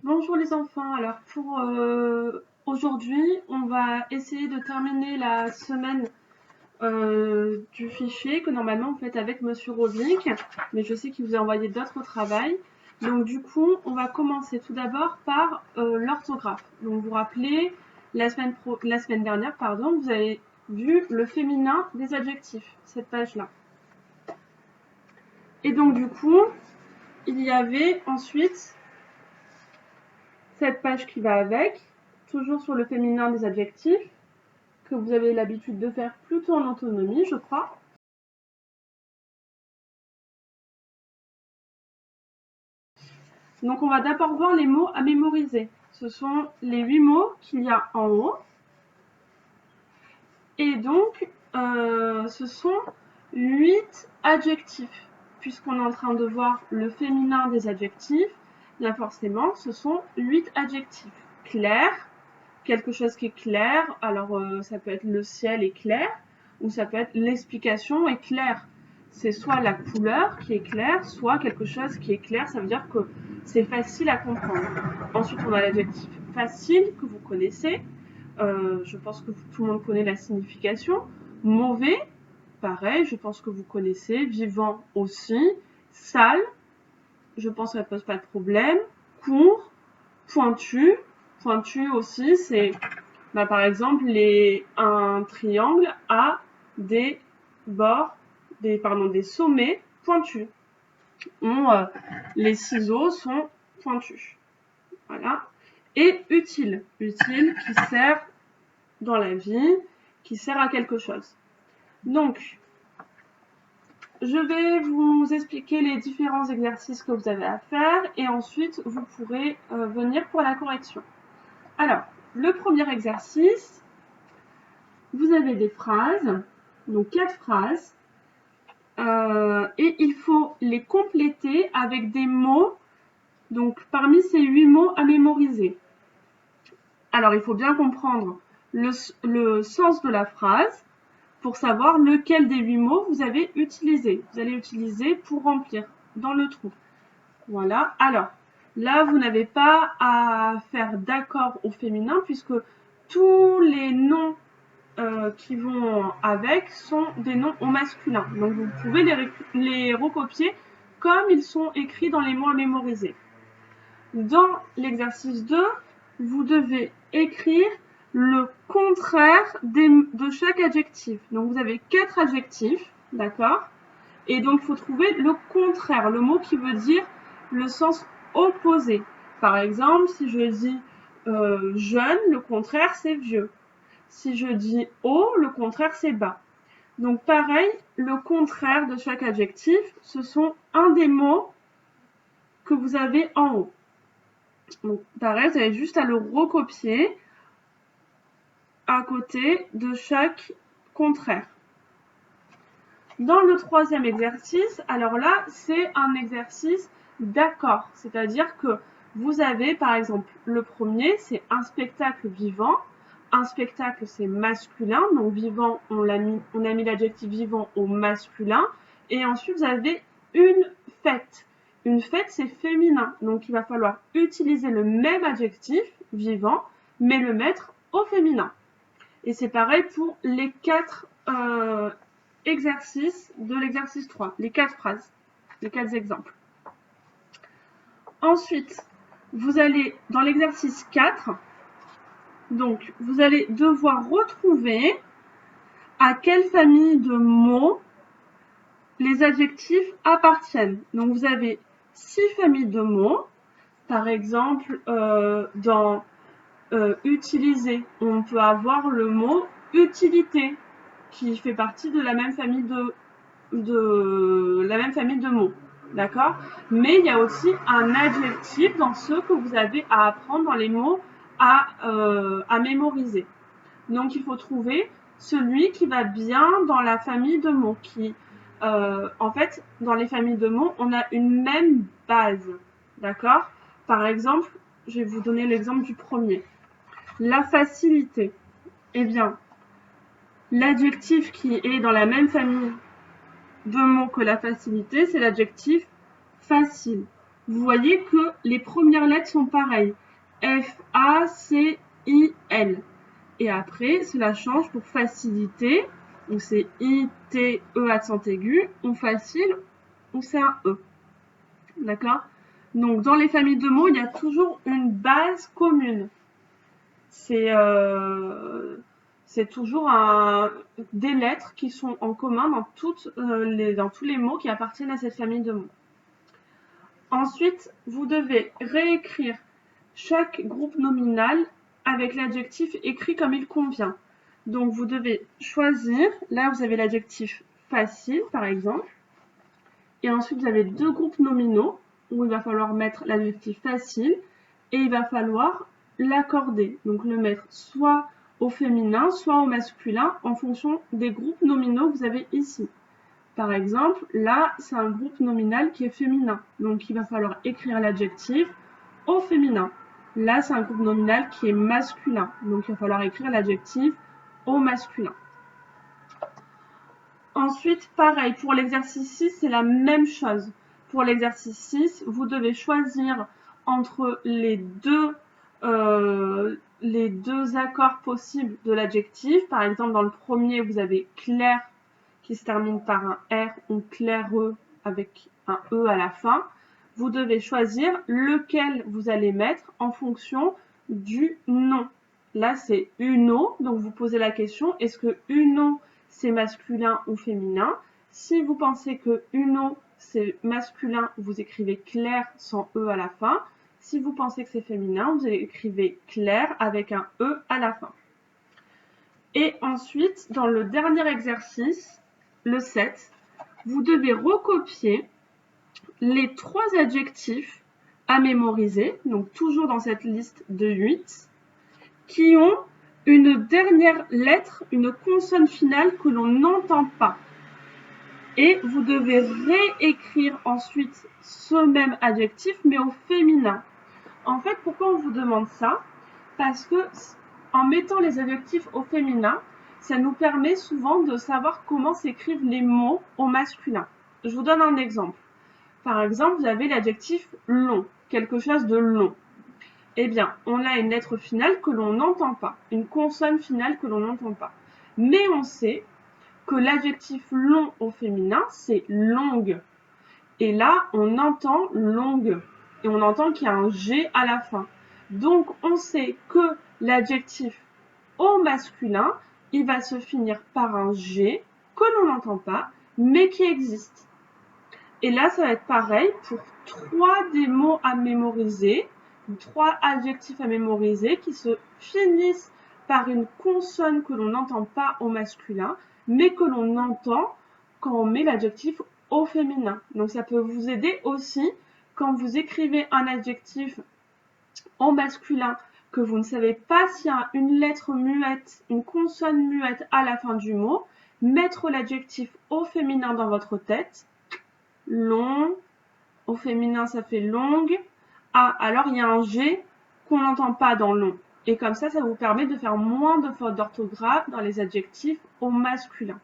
Bonjour les enfants, alors pour aujourd'hui on va essayer de terminer la semaine du fichier que normalement vous faites avec Monsieur Robic, mais je sais qu'il vous a envoyé d'autres travaux. Donc du coup on va commencer tout d'abord par l'orthographe. Donc vous vous rappelez, la semaine dernière, vous avez vu le féminin des adjectifs, cette page-là. Et donc du coup, il y avait ensuite cette page qui va avec, toujours sur le féminin des adjectifs, que vous avez l'habitude de faire plutôt en autonomie, je crois. Donc on va d'abord voir les mots à mémoriser. Ce sont les 8 mots qu'il y a en haut. Et donc, ce sont 8 adjectifs. Puisqu'on est en train de voir le féminin des adjectifs, bien forcément, ce sont 8 adjectifs. Clair, quelque chose qui est clair, alors ça peut être le ciel est clair, ou ça peut être l'explication est claire. C'est soit la couleur qui est claire, soit quelque chose qui est clair, ça veut dire que c'est facile à comprendre. Ensuite, on a l'adjectif facile que vous connaissez. Je pense que tout le monde connaît la signification. Mauvais, pareil, je pense que vous connaissez. Vivant aussi. Sale, je pense que ça ne pose pas de problème. Court, pointu. Pointu aussi, c'est par exemple un triangle a des bords, des sommets pointus. Les ciseaux sont pointus. Voilà. Et utile. Utile qui sert dans la vie, qui sert à quelque chose. Donc, je vais vous expliquer les différents exercices que vous avez à faire et ensuite vous pourrez venir pour la correction. Alors, le premier exercice, vous avez des phrases, donc 4 phrases, et il faut les compléter avec des mots, donc parmi ces 8 mots à mémoriser. Alors, il faut bien comprendre le sens de la phrase pour savoir lequel des 8 mots vous avez utilisé. Vous allez utiliser pour remplir dans le trou. Voilà. Alors, là, vous n'avez pas à faire d'accord au féminin puisque tous les noms qui vont avec sont des noms au masculin. Donc, vous pouvez les recopier comme ils sont écrits dans les mots à mémoriser. Dans l'exercice 2, vous devez écrire le contraire de chaque adjectif. Donc, vous avez 4 adjectifs, d'accord? Et donc, il faut trouver le contraire, le mot qui veut dire le sens opposé. Par exemple, si je dis jeune, le contraire, c'est vieux. Si je dis haut, le contraire, c'est bas. Donc, pareil, le contraire de chaque adjectif, ce sont un des mots que vous avez en haut. Donc, pareil, vous avez juste à le recopier à côté de chaque contraire. Dans le troisième exercice, alors là, c'est un exercice d'accord. C'est-à-dire que vous avez, par exemple, le premier, c'est un spectacle vivant. Un spectacle, c'est masculin. Donc, vivant, on a mis l'adjectif vivant au masculin. Et ensuite, vous avez une fête. Une fête, c'est féminin. Donc, il va falloir utiliser le même adjectif, vivant, mais le mettre au féminin. Et c'est pareil pour les 4 exercices de l'exercice 3, les 4 phrases, les 4 exemples. Ensuite, vous allez dans l'exercice 4, donc vous allez devoir retrouver à quelle famille de mots les adjectifs appartiennent. Donc vous avez 6 familles de mots. Par exemple, dans utiliser, on peut avoir le mot utilité qui fait partie de la même famille de mots. D'accord? Mais il y a aussi un adjectif dans ceux que vous avez à apprendre dans les mots à mémoriser. Donc, il faut trouver celui qui va bien dans la famille de mots. En fait, dans les familles de mots, on a une même base. D'accord? Par exemple, je vais vous donner l'exemple du premier. La facilité. Eh bien, l'adjectif qui est dans la même famille de mots que la facilité, c'est l'adjectif facile. vous voyez que les premières lettres sont pareilles. F, A, C, I, L. Et après, cela change pour faciliter. Donc c'est I, T, E accent aigu. Ou facile, ou c'est un E. D'accord? Donc dans les familles de mots, il y a toujours une base commune. C'est toujours des lettres qui sont en commun dans tous les mots qui appartiennent à cette famille de mots. Ensuite, vous devez réécrire chaque groupe nominal avec l'adjectif écrit comme il convient. Donc vous devez choisir, là vous avez l'adjectif facile par exemple, et ensuite vous avez deux groupes nominaux où il va falloir mettre l'adjectif facile et il va falloir l'accorder, donc le mettre soit au féminin, soit au masculin en fonction des groupes nominaux que vous avez ici. Par exemple, là, c'est un groupe nominal qui est féminin, donc il va falloir écrire l'adjectif au féminin. Là, c'est un groupe nominal qui est masculin, donc il va falloir écrire l'adjectif au masculin. Ensuite, pareil, pour l'exercice 6, c'est la même chose. Pour l'exercice 6, vous devez choisir entre les deux accords possibles de l'adjectif. Par exemple, dans le premier, vous avez clair qui se termine par un R ou claireux avec un E à la fin. Vous devez choisir lequel vous allez mettre en fonction du nom. Là, c'est uno, donc vous posez la question, est-ce que uno, c'est masculin ou féminin? Si vous pensez que uno, c'est masculin, vous écrivez clair sans E à la fin. Si vous pensez que c'est féminin, vous écrivez clair avec un E à la fin. Et ensuite, dans le dernier exercice, le 7, vous devez recopier les 3 adjectifs à mémoriser, donc toujours dans cette liste de 8, qui ont une dernière lettre, une consonne finale que l'on n'entend pas. Et vous devez réécrire ensuite ce même adjectif, mais au féminin. En fait, pourquoi on vous demande ça? Parce que en mettant les adjectifs au féminin, ça nous permet souvent de savoir comment s'écrivent les mots au masculin. Je vous donne un exemple. Par exemple, vous avez l'adjectif long, quelque chose de long. Eh bien, on a une lettre finale que l'on n'entend pas, une consonne finale que l'on n'entend pas. Mais on sait que l'adjectif long au féminin, c'est longue. Et là, on entend longue. Et on entend qu'il y a un G à la fin. Donc, on sait que l'adjectif au masculin, il va se finir par un G que l'on n'entend pas, mais qui existe. Et là, ça va être pareil pour 3 des mots à mémoriser, 3 adjectifs à mémoriser qui se finissent par une consonne que l'on n'entend pas au masculin, mais que l'on entend quand on met l'adjectif au féminin. Donc ça peut vous aider aussi quand vous écrivez un adjectif au masculin que vous ne savez pas s'il y a une lettre muette, une consonne muette à la fin du mot, mettre l'adjectif au féminin dans votre tête. Long, au féminin ça fait longue. Ah, alors il y a un G qu'on n'entend pas dans long. Et comme ça vous permet de faire moins de fautes d'orthographe dans les adjectifs au masculin.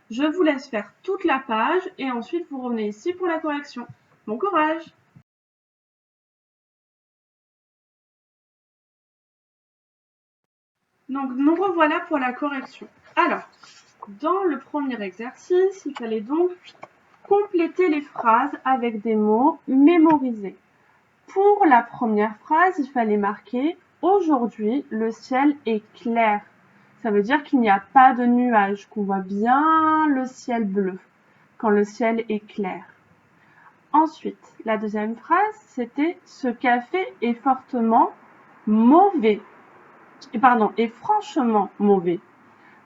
Je vous laisse faire toute la page et ensuite vous revenez ici pour la correction. Bon courage! Donc nous revoilà pour la correction. Alors, dans le premier exercice, il fallait donc compléter les phrases avec des mots mémorisés. Pour la première phrase, il fallait marquer « Aujourd'hui, le ciel est clair ». Ça veut dire qu'il n'y a pas de nuages, qu'on voit bien le ciel bleu quand le ciel est clair. Ensuite, la deuxième phrase, c'était « Ce café est fortement mauvais ». Est franchement mauvais.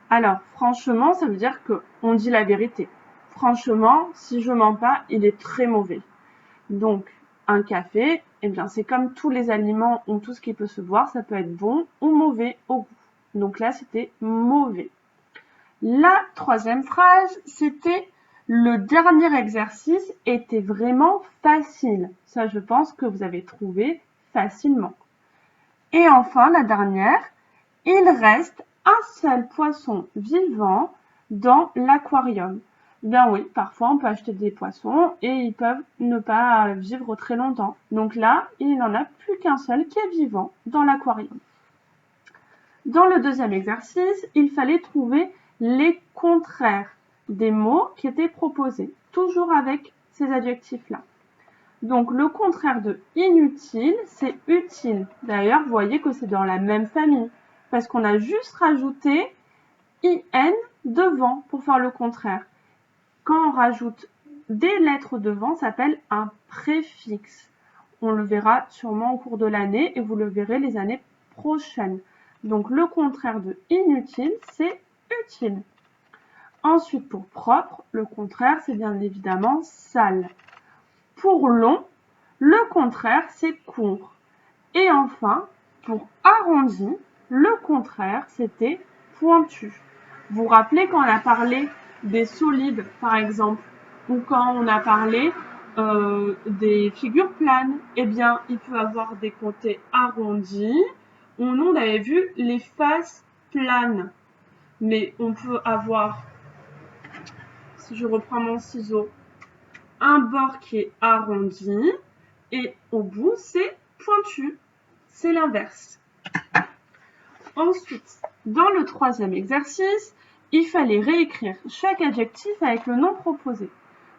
Alors, franchement, ça veut dire qu'on dit la vérité. Franchement, si je mens pas, il est très mauvais. Donc, un café, eh bien, c'est comme tous les aliments ou tout ce qui peut se boire, ça peut être bon ou mauvais au goût. Donc là, c'était mauvais. La troisième phrase, c'était le dernier exercice était vraiment facile. Ça, je pense que vous avez trouvé facilement. Et enfin, la dernière, il reste un seul poisson vivant dans l'aquarium. Bien oui, parfois on peut acheter des poissons et ils peuvent ne pas vivre très longtemps. Donc là, il n'en a plus qu'un seul qui est vivant dans l'aquarium. Dans le deuxième exercice, il fallait trouver les contraires des mots qui étaient proposés, toujours avec ces adjectifs-là. Donc le contraire de inutile, c'est utile. D'ailleurs, vous voyez que c'est dans la même famille, parce qu'on a juste rajouté IN devant pour faire le contraire. Quand on rajoute des lettres devant, ça s'appelle un préfixe. On le verra sûrement au cours de l'année et vous le verrez les années prochaines. Donc le contraire de inutile, c'est utile. Ensuite, pour propre, le contraire, c'est bien évidemment sale. Pour long, le contraire, c'est court. Et enfin, pour arrondi, le contraire, c'était pointu. Vous vous rappelez quand on a parlé des solides, par exemple, ou quand on a parlé des figures planes, eh bien, il peut avoir des côtés arrondis, ou non, on avait vu les faces planes. Mais on peut avoir, si je reprends mon ciseau, un bord qui est arrondi, et au bout, c'est pointu. C'est l'inverse. Ensuite, dans le troisième exercice, il fallait réécrire chaque adjectif avec le nom proposé.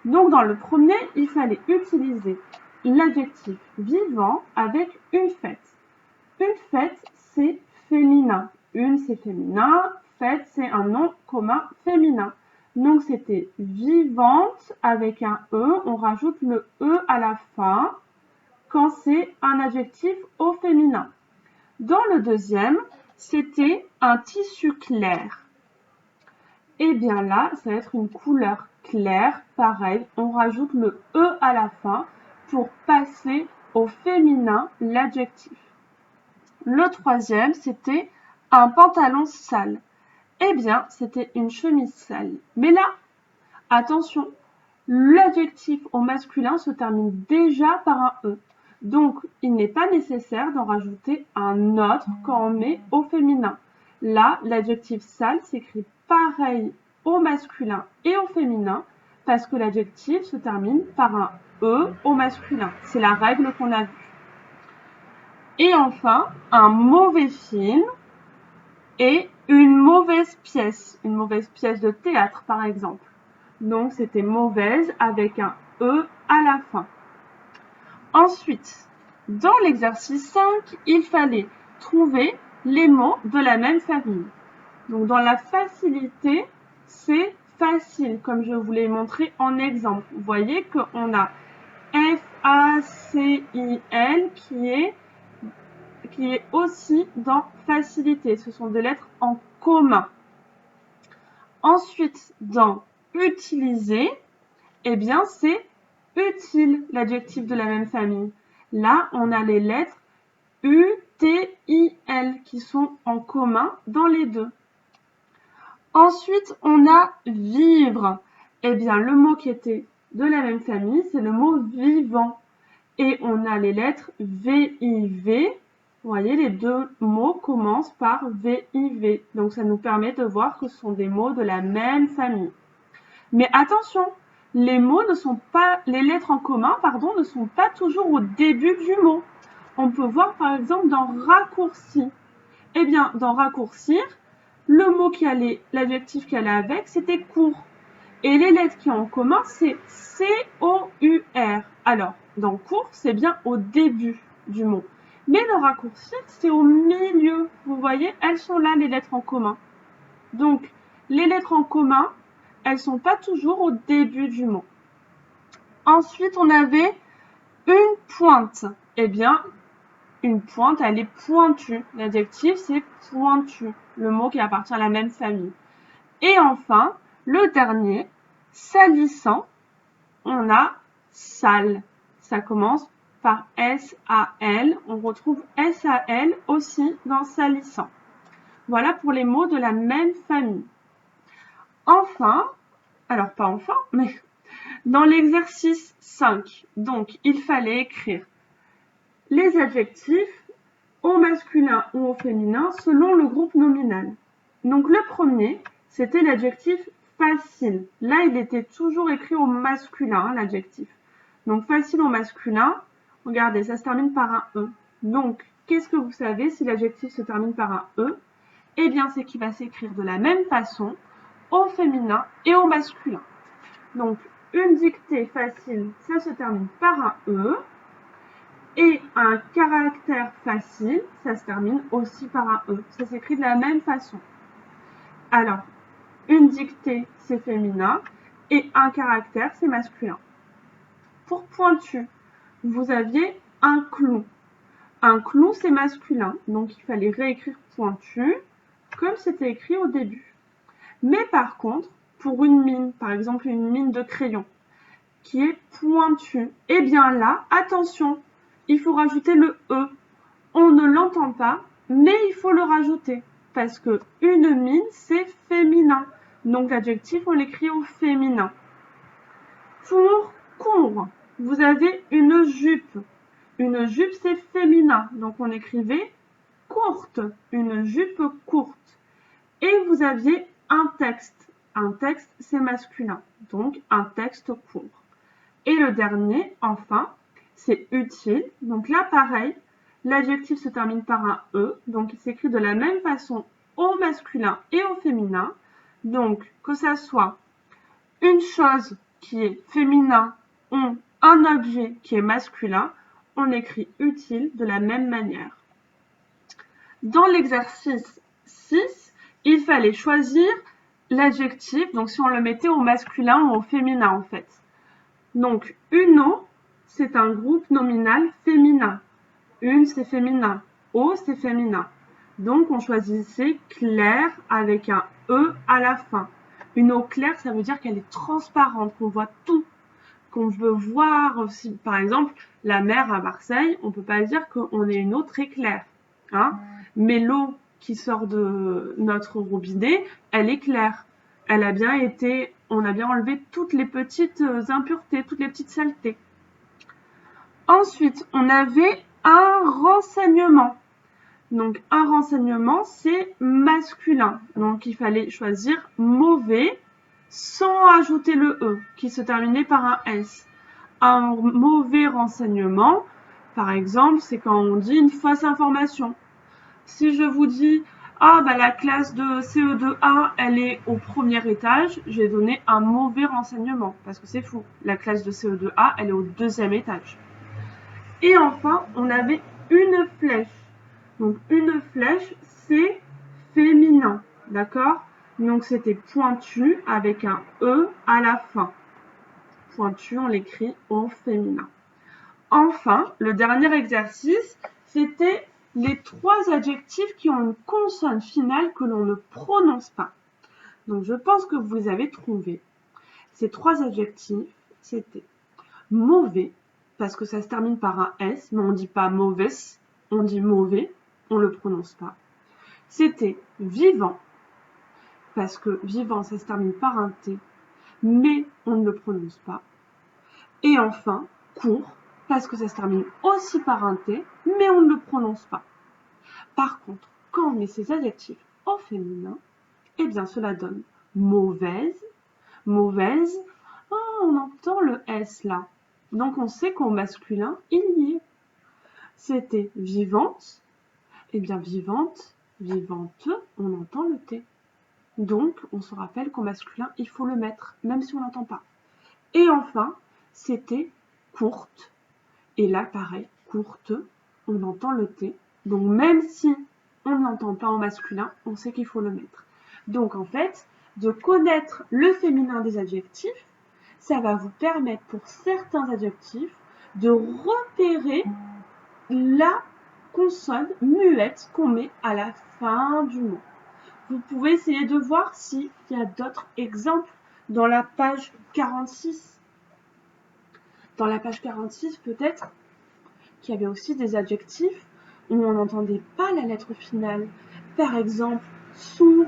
Donc, dans le premier, il fallait utiliser l'adjectif vivant avec une fête. Une fête, c'est féminin. Une, c'est féminin. Fête, c'est un nom commun féminin. Donc, c'était vivante avec un E. On rajoute le E à la fin quand c'est un adjectif au féminin. Dans le deuxième, c'était un tissu clair. Et bien là, ça va être une couleur claire. Pareil, on rajoute le E à la fin pour passer au féminin l'adjectif. Le troisième, c'était un pantalon sale. Eh bien, c'était une chemise sale. Mais là, attention, l'adjectif au masculin se termine déjà par un E. Donc, il n'est pas nécessaire d'en rajouter un autre quand on met au féminin. Là, l'adjectif sale s'écrit pareil au masculin et au féminin parce que l'adjectif se termine par un E au masculin. C'est la règle qu'on a vue. Et enfin, un mauvais film et une mauvaise pièce de théâtre par exemple. Donc, c'était mauvaise avec un E à la fin. Ensuite, dans l'exercice 5, il fallait trouver les mots de la même famille. Donc, dans la facilité, c'est facile, comme je vous l'ai montré en exemple. Vous voyez qu'on a F-A-C-I-L qui est aussi dans facilité. Ce sont des lettres en commun. Ensuite, dans utiliser, eh bien, c'est utile, l'adjectif de la même famille. Là, on a les lettres U, T, I, L qui sont en commun dans les deux. Ensuite, on a vivre. Eh bien, le mot qui était de la même famille, c'est le mot vivant. Et on a les lettres V, I, V. Vous voyez, les deux mots commencent par V, I, V. Donc, ça nous permet de voir que ce sont des mots de la même famille. Mais attention, les lettres en commun, ne sont pas toujours au début du mot. On peut voir par exemple dans raccourci. Eh bien, dans raccourcir, l'adjectif qui allait avec, c'était court. Et les lettres qui ont en commun, c'est C-O-U-R. Alors, dans court, c'est bien au début du mot. Mais le raccourci, c'est au milieu. Vous voyez, elles sont là, les lettres en commun. Donc, les lettres en commun, elles ne sont pas toujours au début du mot. Ensuite, on avait une pointe. Eh bien, une pointe, elle est pointue. L'adjectif, c'est pointu, le mot qui appartient à la même famille. Et enfin, le dernier, salissant, on a sale. Ça commence par S-A-L. On retrouve S-A-L aussi dans salissant. Voilà pour les mots de la même famille. Enfin, alors pas enfin, mais dans l'exercice 5, donc il fallait écrire les adjectifs au masculin ou au féminin selon le groupe nominal. Donc le premier, c'était l'adjectif facile. Là, il était toujours écrit au masculin, hein, l'adjectif. Donc, facile au masculin. Regardez, ça se termine par un E. Donc, qu'est-ce que vous savez si l'adjectif se termine par un E? Eh bien, c'est qu'il va s'écrire de la même façon au féminin et au masculin. Donc, une dictée facile, ça se termine par un E. Et un caractère facile, ça se termine aussi par un E. Ça s'écrit de la même façon. Alors, une dictée, c'est féminin. Et un caractère, c'est masculin. Pour pointu, vous aviez un clou. Un clou, c'est masculin. Donc, il fallait réécrire pointu comme c'était écrit au début. Mais par contre, pour une mine, par exemple une mine de crayon, qui est pointue, eh bien là, attention, il faut rajouter le E. On ne l'entend pas, mais il faut le rajouter. Parce que une mine, c'est féminin. Donc l'adjectif, on l'écrit au féminin. Pour court, vous avez une jupe. Une jupe, c'est féminin. Donc on écrivait courte, une jupe courte. Et vous aviez un texte. Un texte, c'est masculin. Donc un texte court. Et le dernier, enfin, c'est utile. Donc là, pareil, l'adjectif se termine par un E. Donc il s'écrit de la même façon au masculin et au féminin. Donc que ça soit une chose qui est féminin ou un objet qui est masculin, on écrit utile de la même manière. Dans l'exercice 6, il fallait choisir l'adjectif, donc si on le mettait au masculin ou au féminin en fait. Donc, une eau, c'est un groupe nominal féminin. Une, c'est féminin. Eau, c'est féminin. Donc, on choisissait clair avec un E à la fin. Une eau claire, ça veut dire qu'elle est transparente, qu'on voit tout. Qu'on veut voir aussi. Par exemple, la mer à Marseille, on ne peut pas dire qu'on ait une eau très claire. Hein? Mais l'eau qui sort de notre robinet, elle est claire. Elle a bien été, on a bien enlevé toutes les petites impuretés, toutes les petites saletés. Ensuite, on avait un renseignement. Donc, un renseignement, c'est masculin. Donc, il fallait choisir mauvais sans ajouter le E, qui se terminait par un S. Un mauvais renseignement, par exemple, c'est quand on dit une fausse information. Si je vous dis ah bah la classe de CE2A elle est au premier étage, j'ai donné un mauvais renseignement parce que c'est faux. La classe de CE2A elle est au deuxième étage. Et enfin on avait une flèche. Donc une flèche c'est féminin, d'accord? Donc c'était pointu avec un E à la fin. Pointu on l'écrit au féminin. Enfin le dernier exercice c'était les 3 adjectifs qui ont une consonne finale que l'on ne prononce pas. Donc, je pense que vous les avez trouvés. Ces 3 adjectifs, c'était mauvais, parce que ça se termine par un S, mais on ne dit pas mauvaise, on dit mauvais, on ne le prononce pas. C'était vivant, parce que vivant, ça se termine par un T, mais on ne le prononce pas. Et enfin, court, parce que ça se termine aussi par un T, mais on ne le prononce pas. Par contre, quand on met ces adjectifs au féminin, eh bien cela donne mauvaise, mauvaise. Oh, on entend le S là. Donc on sait qu'au masculin, il y est. C'était vivante, eh bien vivante, vivante, on entend le T. Donc on se rappelle qu'au masculin, il faut le mettre, même si on n'entend pas. Et enfin, c'était courte. Et là, pareil, courte, on entend le T. Donc même si on n'entend pas en masculin, on sait qu'il faut le mettre. Donc en fait, de connaître le féminin des adjectifs, ça va vous permettre pour certains adjectifs de repérer la consonne muette qu'on met à la fin du mot. Vous pouvez essayer de voir s'il y a d'autres exemples dans la page 46. Dans la page 46, peut-être qu'il y avait aussi des adjectifs où on n'entendait pas la lettre finale. Par exemple, sourd.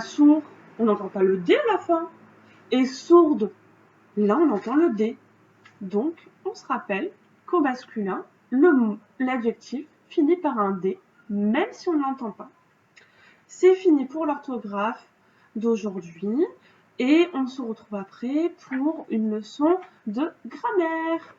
Sourd, on n'entend pas le D à la fin. Et sourde, là on entend le D. Donc, on se rappelle qu'au masculin, l'adjectif finit par un D, même si on ne l'entend pas. C'est fini pour l'orthographe. d'aujourd'hui et on se retrouve après pour une leçon de grammaire.